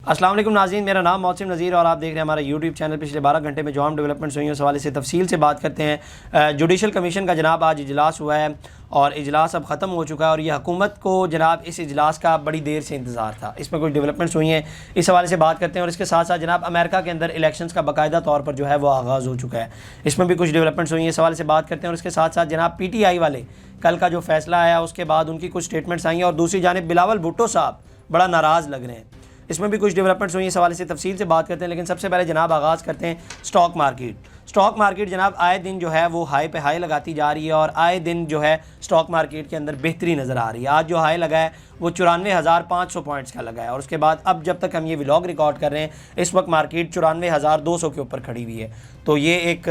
السلام علیکم ناظرین، میرا نام محسن نذیر اور آپ دیکھ رہے ہیں ہمارا یوٹیوب چینل۔ پچھلے 12 گھنٹے میں جو ہم ڈیولپمنٹس ہوئی ہیں اس حوالے سے تفصیل سے بات کرتے ہیں۔ جوڈیشل کمیشن کا جناب آج اجلاس ہوا ہے اور اجلاس اب ختم ہو چکا ہے، اور یہ حکومت کو جناب اس اجلاس کا بڑی دیر سے انتظار تھا۔ اس میں کچھ ڈیولپمنٹس ہوئی ہیں، اس حوالے سے بات کرتے ہیں، اور اس کے ساتھ ساتھ جناب امریکہ کے اندر الیکشنز کا باقاعدہ طور پر جو ہے وہ آغاز ہو چکا ہے، اس میں بھی کچھ ڈیولپمنٹس ہوئی ہیں، اس حوالے سے بات کرتے ہیں۔ اور اس کے ساتھ ساتھ جناب پی ٹی آئی والے کل کا جو فیصلہ آیا اس کے بعد ان کی کچھ سٹیٹمنٹس آئی ہیں، اور دوسری جانب بلاول بھٹو صاحب بڑا ناراض لگ رہے ہیں، اس میں بھی کچھ ڈیولپمنٹس ہوئی ہیں، اس حوالے سے تفصیل سے بات کرتے ہیں۔ لیکن سب سے پہلے جناب آغاز کرتے ہیں سٹاک مارکیٹ۔ سٹاک مارکیٹ جناب آئے دن جو ہے وہ ہائی پہ ہائی لگاتی جا رہی ہے، اور آئے دن جو ہے سٹاک مارکیٹ کے اندر بہتری نظر آ رہی ہے۔ آج جو ہائی لگا ہے وہ 94,500 پوائنٹس کا لگا ہے، اور اس کے بعد اب جب تک ہم یہ ولاگ ریکارڈ کر رہے ہیں اس وقت مارکیٹ 94,200 کے اوپر کھڑی ہوئی ہے۔ تو یہ ایک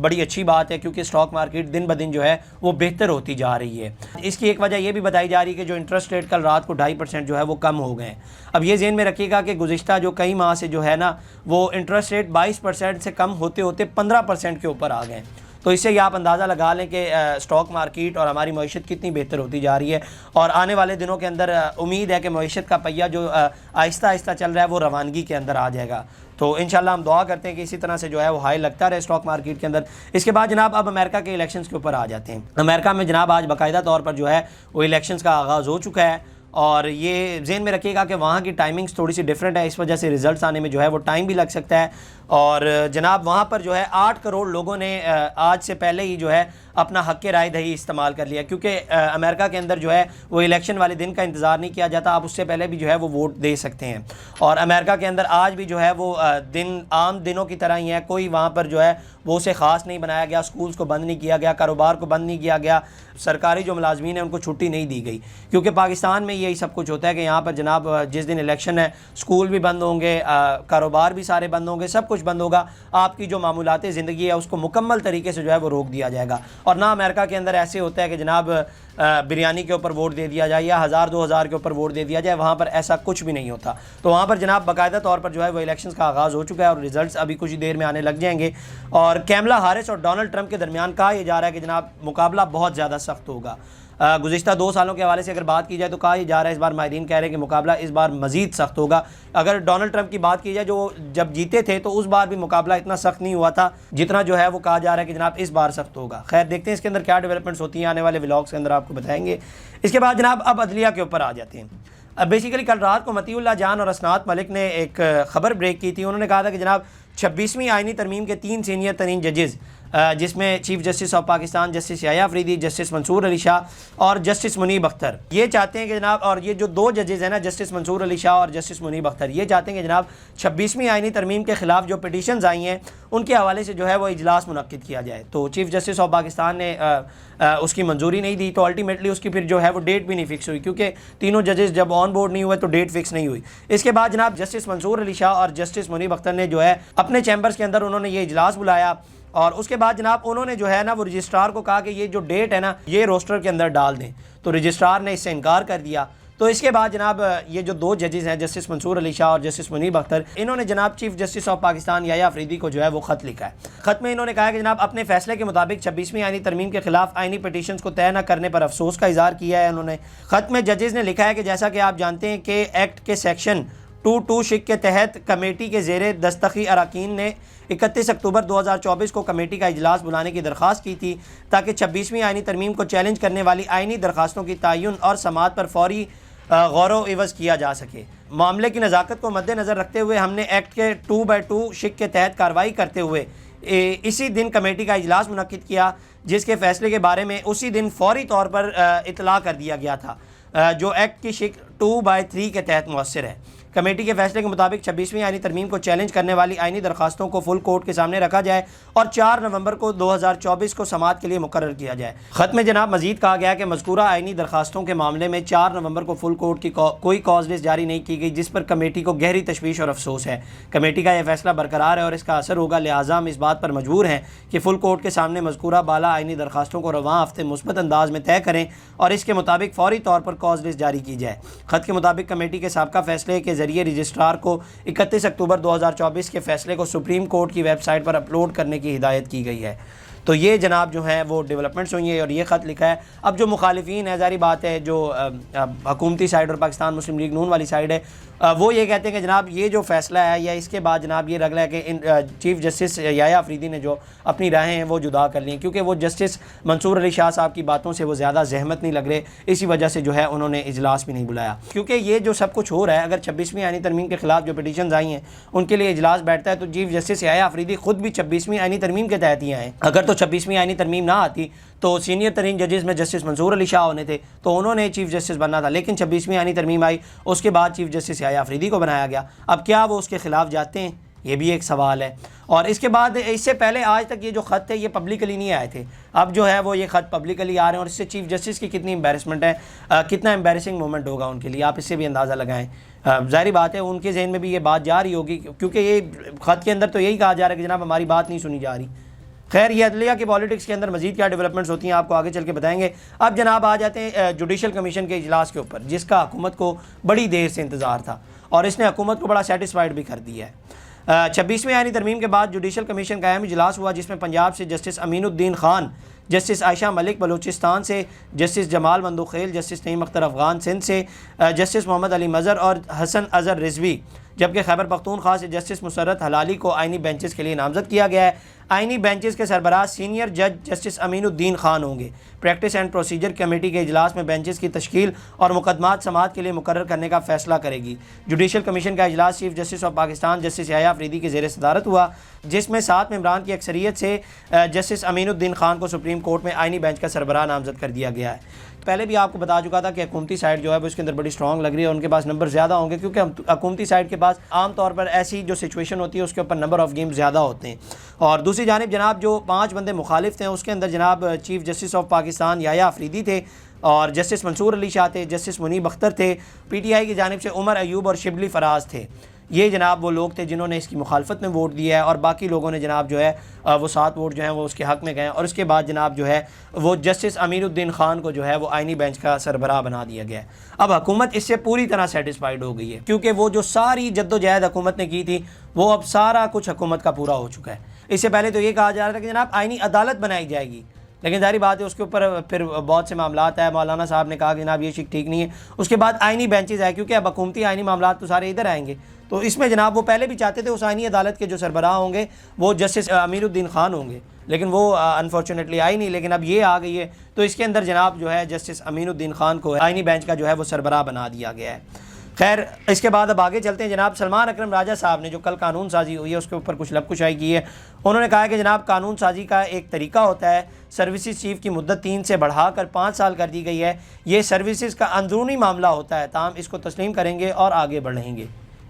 بڑی اچھی بات ہے، کیونکہ سٹاک مارکیٹ دن بدن جو ہے وہ بہتر ہوتی جا رہی ہے۔ اس کی ایک وجہ یہ بھی بتائی جا رہی ہے کہ جو انٹرسٹ ریٹ کل رات کو 2.5% جو ہے وہ کم ہو گئے ہیں۔ اب یہ ذہن میں رکھیے گا کہ گزشتہ جو کئی ماہ سے جو ہے نا وہ انٹرسٹ ریٹ 22% سے کم ہوتے ہوتے 15% کے اوپر آ گئے ہیں۔ تو اس سے یہ آپ اندازہ لگا لیں کہ سٹاک مارکیٹ اور ہماری معیشت کتنی بہتر ہوتی جا رہی ہے، اور آنے والے دنوں کے اندر امید ہے کہ معیشت کا پہیہ جو آہستہ آہستہ چل رہا ہے وہ روانگی کے اندر آ جائے گا۔ تو انشاءاللہ ہم دعا کرتے ہیں کہ اسی طرح سے جو ہے وہ ہائی لگتا رہے سٹاک مارکیٹ کے اندر۔ اس کے بعد جناب اب امریکہ کے الیکشنز کے اوپر آ جاتے ہیں۔ امریکہ میں جناب آج باقاعدہ طور پر جو ہے وہ الیکشنز کا آغاز ہو چکا ہے، اور یہ ذہن میں رکھیے گا کہ وہاں کی ٹائمنگز تھوڑی سی ڈیفرنٹ ہے، اس وجہ سے ریزلٹس آنے میں جو ہے وہ ٹائم بھی لگ سکتا ہے۔ اور جناب وہاں پر جو ہے 8 کروڑ لوگوں نے آج سے پہلے ہی جو ہے اپنا حق رائے دہی استعمال کر لیا، کیونکہ امریکہ کے اندر جو ہے وہ الیکشن والے دن کا انتظار نہیں کیا جاتا، آپ اس سے پہلے بھی جو ہے وہ ووٹ دے سکتے ہیں۔ اور امریکہ کے اندر آج بھی جو ہے وہ دن عام دنوں کی طرح ہی ہے، کوئی وہاں پر جو ہے وہ اسے خاص نہیں بنایا گیا، سکولز کو بند نہیں کیا گیا، کاروبار کو بند نہیں کیا گیا، سرکاری جو ملازمین ہیں ان کو چھٹی نہیں دی گئی، کیونکہ پاکستان میں یہی سب کچھ ہوتا ہے کہ یہاں پر جناب جس دن الیکشن ہے سکول بھی بند ہوں گے، کاروبار بھی سارے بند ہوں گے، سب کچھ بند ہوگا، آپ کی جو معمولات زندگی ہے اس کو مکمل طریقے سے جو ہے وہ روک دیا جائے گا۔ اور نہ امریکہ کے اندر ایسے ہوتا ہے کہ جناب بریانی کے اوپر ووٹ دے دیا جائے یا 1,000-2,000 کے اوپر ووٹ دے دیا جائے، وہاں پر ایسا کچھ بھی نہیں ہوتا۔ تو وہاں پر جناب باقاعدہ طور پر جو ہے وہ الیکشنز کا آغاز ہو چکا ہے، اور ریزلٹس ابھی کچھ ہی دیر میں آنے لگ جائیں گے۔ اور کیملا ہارس اور ڈونلڈ ٹرمپ کے درمیان کہا یہ جا رہا ہے کہ جناب مقابلہ بہت زیادہ سخت ہوگا۔ گزشتہ 2 سالوں کے حوالے سے اگر بات کی جائے تو کہا یہ جا رہا ہے، اس بار ماہرین کہہ رہے ہیں کہ مقابلہ اس بار مزید سخت ہوگا۔ اگر ڈونلڈ ٹرمپ کی بات کی جائے جو جب جیتے تھے تو اس بار بھی مقابلہ اتنا سخت نہیں ہوا تھا جتنا جو ہے وہ کہا جا رہا ہے کہ جناب اس بار سخت ہوگا۔ خیر دیکھتے ہیں اس کے اندر کیا ڈیولپمنٹس ہوتی ہیں، آنے والے ولاگس کے اندر آپ کو بتائیں گے۔ اس کے بعد جناب اب عدلیہ کے اوپر آ جاتے ہیں۔ بیسیکلی کل رات کو مطیع اللہ جان اور اسنات ملک نے ایک خبر بریک کی تھی، انہوں نے کہا تھا کہ جناب 26ویں آئینی ترمیم کے 3 سینئر ترین ججز، جس میں chief justice of Pakistan justice Yahya Faridi, justice Mansoor Ali Shah اور جسٹس منیب اختر، یہ چاہتے ہیں کہ جناب، اور یہ جو 2 ججز ہیں نا جسٹس منصور علی شاہ اور جسٹس منیب اختر، یہ چاہتے ہیں کہ جناب 26ویں آئینی ترمیم کے خلاف جو پٹیشنز آئی ہیں ان کے حوالے سے جو ہے وہ اجلاس منعقد کیا جائے۔ تو چیف جسٹس آف پاکستان نے اس کی منظوری نہیں دی، تو الٹیمیٹلی اس کی پھر جو ہے وہ ڈیٹ بھی نہیں فکس ہوئی، کیونکہ تینوں ججز جب آن بورڈ نہیں ہوئے تو ڈیٹ فکس نہیں ہوئی۔ اس کے بعد جناب جسٹس منصور علی شاہ اور جسٹس منیب اختر نے جو ہے اپنے چیمبرز کے اندر انہوں نے یہ اجلاس بلایا، اور اس کے بعد جناب انہوں نے جو ہے نا وہ رجسٹرار کو کہا کہ یہ جو ڈیٹ ہے نا یہ روسٹر کے اندر ڈال دیں، تو رجسٹرار نے اس سے انکار کر دیا۔ تو اس کے بعد جناب یہ جو 2 ججز ہیں جسٹس منصور علی شاہ اور جسٹس منیب اختر، انہوں نے جناب چیف جسٹس آف پاکستان یحییٰ فریدی کو جو ہے وہ خط لکھا ہے۔ خط میں انہوں نے کہا کہ جناب اپنے فیصلے کے مطابق 26ویں آئینی ترمیم کے خلاف آئینی پٹیشنز کو طے نہ کرنے پر افسوس کا اظہار کیا ہے۔ انہوں نے خط میں ججز نے لکھا ہے کہ جیسا کہ آپ جانتے ہیں کہ ایکٹ کے سیکشن 2(2) شک کے تحت کمیٹی کے زیر دستخط اراکین نے 31 اکتوبر 2024 کو کمیٹی کا اجلاس بلانے کی درخواست کی تھی، تاکہ 26ویں آئینی ترمیم کو چیلنج کرنے والی آئینی درخواستوں کی تعین اور سماعت پر فوری غور و عوض کیا جا سکے۔ معاملے کی نزاکت کو مد نظر رکھتے ہوئے ہم نے ایکٹ کے 2(2) شک کے تحت کارروائی کرتے ہوئے اسی دن کمیٹی کا اجلاس منعقد کیا، جس کے فیصلے کے بارے میں اسی دن فوری طور پر اطلاع کر دیا گیا تھا، جو ایکٹ کی شک 2(3) کے تحت مؤثر ہے۔ کمیٹی کے فیصلے کے مطابق 26ویں آئینی ترمیم کو چیلنج کرنے والی آئینی درخواستوں کو فل کورٹ کے سامنے رکھا جائے اور 4 نومبر کو 2024 کو سماعت کے لیے مقرر کیا جائے۔ خط میں جناب مزید کہا گیا کہ مذکورہ آئینی درخواستوں کے معاملے میں 4 نومبر کو فل کورٹ کی کوئی کاز لسٹ جاری نہیں کی گئی، جس پر کمیٹی کو گہری تشویش اور افسوس ہے۔ کمیٹی کا یہ فیصلہ برقرار ہے اور اس کا اثر ہوگا، لہٰذا ہم اس بات پر مجبور ہیں کہ فل کورٹ کے سامنے مذکورہ بالا آئینی درخواستوں کو رواں ہفتے مثبت انداز میں طے کریں اور اس کے مطابق فوری طور پر کاز لسٹ جاری کی جائے۔ خط کے مطابق کمیٹی کے سابقہ فیصلے کے ذریعے رجسٹرار کو 31 اکتوبر 2024 کے فیصلے کو سپریم کورٹ کی ویب سائٹ پر اپلوڈ کرنے کی ہدایت کی گئی ہے۔ تو یہ جناب جو ہیں وہ ڈیولپمنٹس ہوئی ہیں اور یہ خط لکھا ہے۔ اب جو مخالفین ہے، ظاہری بات ہے جو حکومتی سائیڈ اور پاکستان مسلم لیگ نون والی سائیڈ ہے، وہ یہ کہتے ہیں کہ جناب یہ جو فیصلہ ہے یا اس کے بعد جناب یہ رگلا ہے کہ چیف جسٹس یحییٰ آفریدی نے جو اپنی راہیں ہیں وہ جدا کر لیں، کیونکہ وہ جسٹس منصور علی شاہ صاحب کی باتوں سے وہ زیادہ زحمت نہیں لگ رہے، اسی وجہ سے جو ہے انہوں نے اجلاس بھی نہیں بلایا، کیونکہ یہ جو سب کچھ ہو رہا ہے، اگر 26ویں آئینی ترمیم کے خلاف جو پٹیشنز آئی ہیں ان کے لیے اجلاس بیٹھتا ہے تو چیف جسٹس یحییٰ آفریدی خود بھی 26ویں آئینی ترمیم کے تحت ہی آئے، اگر تو 26ویں آئینی ترمیم نہ آتی تو سینئر ترین ججز میں جسٹس منصور علی شاہ ہونے تھے تو انہوں نے چیف جسٹس بننا تھا، لیکن 26ویں آئینی ترمیم آئی، اس کے بعد چیف جسٹس یحییٰ آفریدی کو بنایا گیا۔ اب کیا وہ اس کے خلاف جاتے ہیں؟ یہ بھی ایک سوال ہے۔ اور اس کے بعد اس سے پہلے آج تک یہ جو خط تھے یہ پبلکلی نہیں آئے تھے، اب جو ہے وہ یہ خط پبلکلی آ رہے ہیں، اور اس سے چیف جسٹس کی کتنی امبیرسمنٹ ہے، کتنا امبیرسنگ مومنٹ ہوگا ان کے لیے، آپ اس سے بھی اندازہ لگائیں۔ ظاہری بات ہے ان کے ذہن میں بھی یہ بات جا رہی ہوگی، کیونکہ یہ خط کے اندر تو یہی کہا جا رہا ہے کہ جناب ہماری بات نہیں سنی جا رہی۔ خیر یہ عدلیہ کی پالیٹکس کے اندر مزید کیا ڈیولپمنٹس ہوتی ہیں آپ کو آگے چل کے بتائیں گے۔ اب جناب آ جاتے ہیں جوڈیشل کمیشن کے اجلاس کے اوپر، جس کا حکومت کو بڑی دیر سے انتظار تھا اور اس نے حکومت کو بڑا سیٹسفائیڈ بھی کر دیا ہے۔ 26ویں آئینی ترمیم کے بعد جوڈیشل کمیشن کا اہم اجلاس ہوا، جس میں پنجاب سے جسٹس امین الدین خان، جسٹس عائشہ ملک بلوچستان سے جسٹس جمال بندوخیل، جسٹس نعیم اختر افغان سندھ سے جسٹس محمد علی مظہر اور حسن اظہر رضوی، جبکہ خیبر پختونخوا سے جسٹس مسرت حلالی کو آئینی بینچز کے لیے نامزد کیا گیا ہے۔ آئینی بینچز کے سربراہ سینئر جج جسٹس امین الدین خان ہوں گے۔ پریکٹس اینڈ پروسیجر کمیٹی کے اجلاس میں بینچز کی تشکیل اور مقدمات سماعت کے لیے مقرر کرنے کا فیصلہ کرے گی۔ جوڈیشل کمیشن کا اجلاس chief justice of Pakistan justice Yahya Afridi کے زیر صدارت ہوا، جس میں 7 ممبران کی اکثریت سے جسٹس امین الدین خان کو سپریم کورٹ میں آئینی بینچ کا سربراہ نامزد کر دیا گیا ہے۔ پہلے بھی آپ کو بتا چکا تھا کہ حکومتی سائڈ جو ہے وہ اس کے اندر بڑی سٹرانگ لگ رہی ہے، ان کے پاس نمبر زیادہ ہوں گے، کیونکہ حکومتی سائڈ کے پاس عام طور پر ایسی جو سچویشن ہوتی ہے اس کے اوپر نمبر آف گیم زیادہ ہوتے ہیں۔ اور دوسری جانب جناب جو 5 بندے مخالف تھے اس کے اندر جناب چیف جسٹس آف پاکستان یحییٰ آفریدی تھے، اور جسٹس منصور علی شاہ تھے، جسٹس منیب اختر تھے، پی ٹی آئی کی جانب سے عمر ایوب اور شبلی فراز تھے۔ یہ جناب وہ لوگ تھے جنہوں نے اس کی مخالفت میں ووٹ دیا ہے، اور باقی لوگوں نے جناب جو ہے وہ 7 ووٹ جو ہیں وہ اس کے حق میں گئے، اور اس کے بعد جناب جو ہے وہ جسٹس امین الدین خان کو جو ہے وہ آئینی بینچ کا سربراہ بنا دیا گیا ہے۔ اب حکومت اس سے پوری طرح سیٹسفائیڈ ہو گئی ہے، کیونکہ وہ جو ساری جد و جہد حکومت نے کی تھی وہ اب سارا کچھ حکومت کا پورا ہو چکا ہے۔ اس سے پہلے تو یہ کہا جا رہا تھا کہ جناب آئینی عدالت بنائی جائے گی، لیکن ظاہری بات ہے اس کے اوپر پھر بہت سے معاملات ہیں، مولانا صاحب نے کہا کہ جناب یہ ٹھیک نہیں ہے۔ اس کے بعد آئینی بینچز آئے، کیونکہ اب حکومتی آئینی معاملات تو سارے ادھر آئیں گے، تو اس میں جناب وہ پہلے بھی چاہتے تھے اس آئینی عدالت کے جو سربراہ ہوں گے وہ جسٹس امین الدین خان ہوں گے، لیکن وہ انفارچونیٹلی آئی نہیں، لیکن اب یہ آ گئی ہے تو اس کے اندر جناب جو ہے جسٹس امین الدین خان کو آئینی بینچ کا جو ہے وہ سربراہ بنا دیا گیا ہے۔ خیر اس کے بعد اب آگے چلتے ہیں۔ جناب سلمان اکرم راجہ صاحب نے جو کل قانون سازی ہوئی ہے اس کے اوپر کچھ لب کشائی کی ہے۔ انہوں نے کہا کہ جناب قانون سازی کا ایک طریقہ ہوتا ہے، سروسز چیف کی مدت 3 سے بڑھا کر 5 سال کر دی گئی ہے، یہ سروسز کا اندرونی معاملہ ہوتا ہے، تاہم اس کو تسلیم کریں گے اور آگے بڑھیں گے۔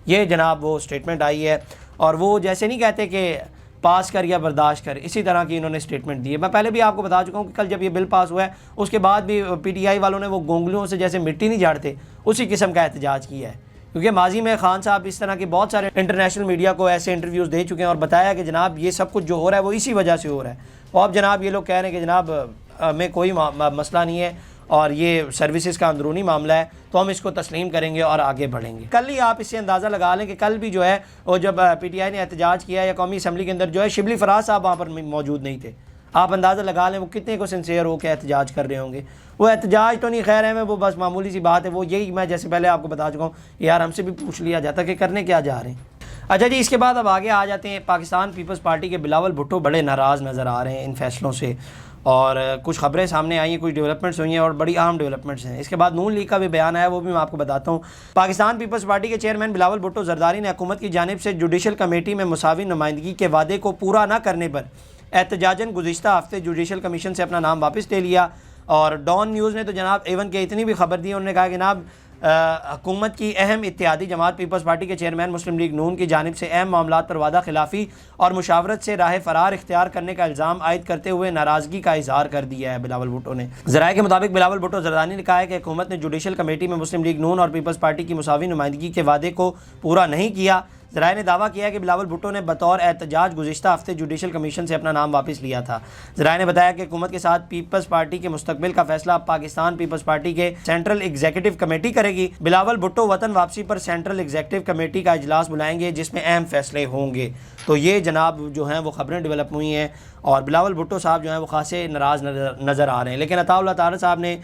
یہ جناب وہ سٹیٹمنٹ آئی ہے، اور وہ جیسے نہیں کہتے کہ پاس کر یا برداشت کر، اسی طرح کی انہوں نے سٹیٹمنٹ دی ہے۔ میں پہلے بھی آپ کو بتا چکا ہوں کہ کل جب یہ بل پاس ہوا ہے اس کے بعد بھی پی ٹی آئی والوں نے وہ گونگلیوں سے جیسے مٹی نہیں جھاڑتے اسی قسم کا احتجاج کیا ہے، کیونکہ ماضی میں خان صاحب اس طرح کے بہت سارے انٹرنیشنل میڈیا کو ایسے انٹرویوز دے چکے ہیں اور بتایا کہ جناب یہ سب کچھ جو ہو رہا ہے وہ اسی وجہ سے ہو رہا ہے، اور اب جناب یہ لوگ کہہ رہے ہیں کہ جناب ہمیں کوئی مسئلہ نہیں ہے اور یہ سروسز کا اندرونی معاملہ ہے تو ہم اس کو تسلیم کریں گے اور آگے بڑھیں گے۔ کل ہی آپ اس سے اندازہ لگا لیں کہ کل بھی جو ہے وہ جب پی ٹی آئی نے احتجاج کیا یا قومی اسمبلی کے اندر جو ہے شبلی فراز صاحب وہاں پر موجود نہیں تھے، آپ اندازہ لگا لیں وہ کتنے کو سنسیئر ہو کے احتجاج کر رہے ہوں گے۔ وہ احتجاج تو نہیں خیر ہے، وہ بس معمولی سی بات ہے، وہ یہی میں جیسے پہلے آپ کو بتا چکا ہوں یار ہم سے بھی پوچھ لیا جاتا کہ کرنے کیا جا رہے ہیں۔ اچھا جی، اس کے بعد اب آگے آ جاتے ہیں۔ پاکستان پیپلز پارٹی کے بلاول بھٹو بڑے ناراض نظر آ رہے ہیں ان فیصلوں سے، اور کچھ خبریں سامنے آئی ہیں، کچھ ڈیولپمنٹس ہوئی ہیں اور بڑی اہم ڈیولپمنٹس ہیں۔ اس کے بعد نون لیگ کا بھی بیان آیا، وہ بھی میں آپ کو بتاتا ہوں۔ پاکستان پیپلز پارٹی کے چیئرمین بلاول بھٹو زرداری نے حکومت کی جانب سے جوڈیشل کمیٹی میں مساوی نمائندگی کے وعدے کو پورا نہ کرنے پر احتجاجاً گزشتہ ہفتے جوڈیشل کمیشن سے اپنا نام واپس لے لیا، اور ڈان نیوز نے تو جناب ایون کے اتنی بھی خبر دی، انہوں نے کہا کہ جناب حکومت کی اہم اتحادی جماعت پیپلز پارٹی کے چیئرمین مسلم لیگ نون کی جانب سے اہم معاملات پر وعدہ خلافی اور مشاورت سے راہ فرار اختیار کرنے کا الزام عائد کرتے ہوئے ناراضگی کا اظہار کر دیا ہے بلاول بھٹو نے۔ ذرائع کے مطابق بلاول بھٹو زردانی نے کہا ہے کہ حکومت نے جوڈیشل کمیٹی میں مسلم لیگ نون اور پیپلز پارٹی کی مساوی نمائندگی کے وعدے کو پورا نہیں کیا۔ ذرائع نے دعویٰ کیا ہے کہ بلاول بھٹو نے بطور احتجاج گزشتہ ہفتے جوڈیشل کمیشن سے اپنا نام واپس لیا تھا۔ ذرائع نے بتایا کہ حکومت کے ساتھ پیپلز پارٹی کے مستقبل کا فیصلہ اب پاکستان پیپلز پارٹی کے سینٹرل ایگزیکٹو کمیٹی کرے گی۔ بلاول بھٹو وطن واپسی پر سینٹرل ایگزیکٹو کمیٹی کا اجلاس بلائیں گے جس میں اہم فیصلے ہوں گے۔ تو یہ جناب جو ہیں وہ خبریں ڈیولپ ہوئی ہیں اور بلاول بھٹو صاحب جو ہیں وہ خاصے ناراض نظر آ رہے ہیں، لیکن عطاء اللہ طاہر صاحب نے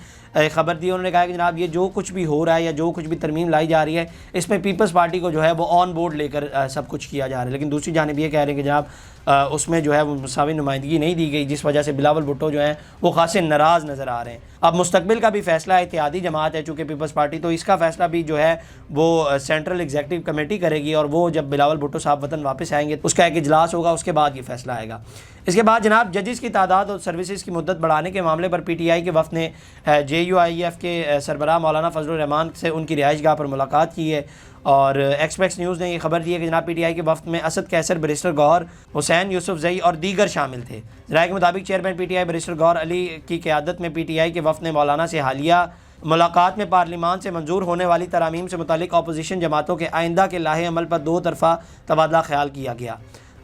خبر دی، انہوں نے کہا کہ جناب یہ جو کچھ بھی ہو رہا ہے یا جو کچھ بھی ترمیم لائی جا رہی ہے اس میں پیپلز پارٹی کو جو ہے وہ آن بورڈ لے کر سب کچھ کیا جا رہا ہے، لیکن دوسری جانب یہ کہہ رہے ہیں کہ جناب اس میں جو ہے وہ مساوی نمائندگی نہیں دی گئی، جس وجہ سے بلاول بھٹو جو ہیں وہ خاصے ناراض نظر آ رہے ہیں۔ اب مستقبل کا بھی فیصلہ اتحادی جماعت ہے چونکہ پیپلز پارٹی، تو اس کا فیصلہ بھی جو ہے وہ سینٹرل ایگزیکٹو کمیٹی کرے گی، اور وہ جب بلاول بھٹو صاحب وطن واپس آئیں گے اس کا ایک اجلاس ہوگا، اس کے بعد یہ فیصلہ آئے گا۔ اس کے بعد جناب ججز کی تعداد اور سروسز کی مدت بڑھانے کے معاملے پر پی ٹی آئی کے وفد نے JUIF کے سربراہ مولانا فضل الرحمان سے ان کی رہائش گاہ پر ملاقات کی ہے، اور ایکسپریس نیوز نے یہ خبر دی ہے کہ جناب PTI کے وفد میں اسد قیصر، بیرسٹر گوہر حسین، یوسف زئی اور دیگر شامل تھے۔ ذرائع کے مطابق چیئرمین PTI بیرسٹر گوہر علی کی قیادت میں PTI کے وفد نے مولانا سے حالیہ ملاقات میں پارلیمان سے منظور ہونے والی ترامیم سے متعلق اپوزیشن جماعتوں کے آئندہ کے لاہے عمل پر دو طرفہ تبادلہ خیال کیا گیا۔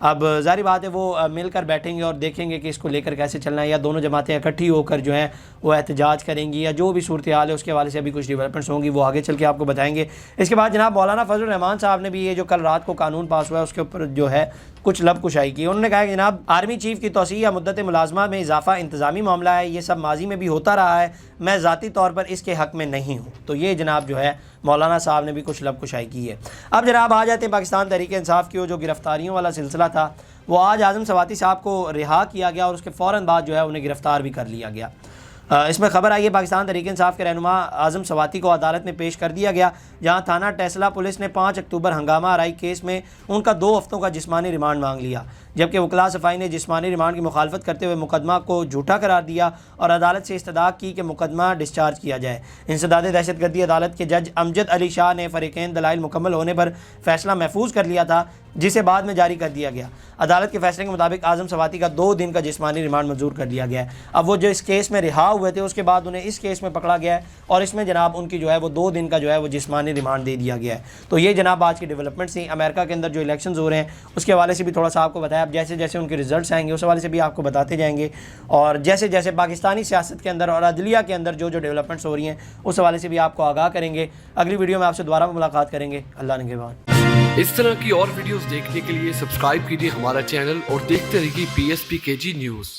اب ظاہری بات ہے وہ مل کر بیٹھیں گے اور دیکھیں گے کہ اس کو لے کر کیسے چلنا ہے، یا دونوں جماعتیں اکٹھی ہو کر جو ہیں وہ احتجاج کریں گی، یا جو بھی صورتحال ہے اس کے حوالے سے ابھی کچھ ڈیولپمنٹس ہوں گی وہ آگے چل کے آپ کو بتائیں گے۔ اس کے بعد جناب مولانا فضل الرحمان صاحب نے بھی یہ جو کل رات کو قانون پاس ہوا ہے اس کے اوپر جو ہے کچھ لب کشائی کی۔ انہوں نے کہا کہ جناب آرمی چیف کی توسیع یا مدت ملازمہ میں اضافہ انتظامی معاملہ ہے، یہ سب ماضی میں بھی ہوتا رہا ہے، میں ذاتی طور پر اس کے حق میں نہیں ہوں۔ تو یہ جناب جو ہے مولانا صاحب نے بھی کچھ لب کشائی کی ہے۔ اب جناب آ جاتے ہیں پاکستان تحریک انصاف کی، جو گرفتاریوں والا سلسلہ تھا وہ آج اعظم سواتی صاحب کو رہا کیا گیا اور اس کے فوراً بعد جو ہے انہیں گرفتار بھی کر لیا گیا۔ اس میں خبر آئی ہے پاکستان تحریک انصاف کے رہنما اعظم سواتی کو عدالت میں پیش کر دیا گیا، جہاں تھانہ ٹیسلا پولیس نے 5 اکتوبر ہنگامہ آرائی کیس میں ان کا 2 ہفتوں کا جسمانی ریمانڈ مانگ لیا، جبکہ وکلاء صفائی نے جسمانی ریمانڈ کی مخالفت کرتے ہوئے مقدمہ کو جھوٹا قرار دیا اور عدالت سے استدعا کی کہ مقدمہ ڈسچارج کیا جائے۔ انسداد دہشت گردی عدالت کے جج امجد علی شاہ نے فریقین دلائل مکمل ہونے پر فیصلہ محفوظ کر لیا تھا، جسے بعد میں جاری کر دیا گیا۔ عدالت کے فیصلے کے مطابق اعظم سواتی کا 2 دن کا جسمانی ریمانڈ منظور کر دیا گیا ہے۔ اب وہ جو اس کیس میں رہا ہوئے تھے اس کے بعد انہیں اس کیس میں پکڑا گیا ہے اور اس میں جناب ان کی جو ہے وہ 2 دن کا جو ہے وہ جسمانی ریمانڈ دے دیا گیا ہے۔ تو یہ جناب آج کی ڈیولپمنٹس تھیں۔ امریکہ کے اندر جو الیکشنز ہو رہے ہیں اس کے حوالے سے بھی تھوڑا سا آپ کو بتایا، اب جیسے جیسے ان کے رزلٹس آئیں گے اس حوالے سے بھی آپ کو بتاتے جائیں گے، اور جیسے جیسے پاکستانی سیاست کے اندر اور عدلیہ کے اندر جو ڈیولپمنٹس ہو رہی ہیں اس حوالے سے بھی آپ کو آگاہ کریں گے۔ اگلی ویڈیو میں آپ سے دوبارہ ملاقات کریں گے۔ اللہ نگہبان۔ اس طرح کی اور ویڈیوز دیکھنے کے لیے سبسکرائب کیجیے ہمارا چینل اور دیکھتے رہیے PSPKG نیوز۔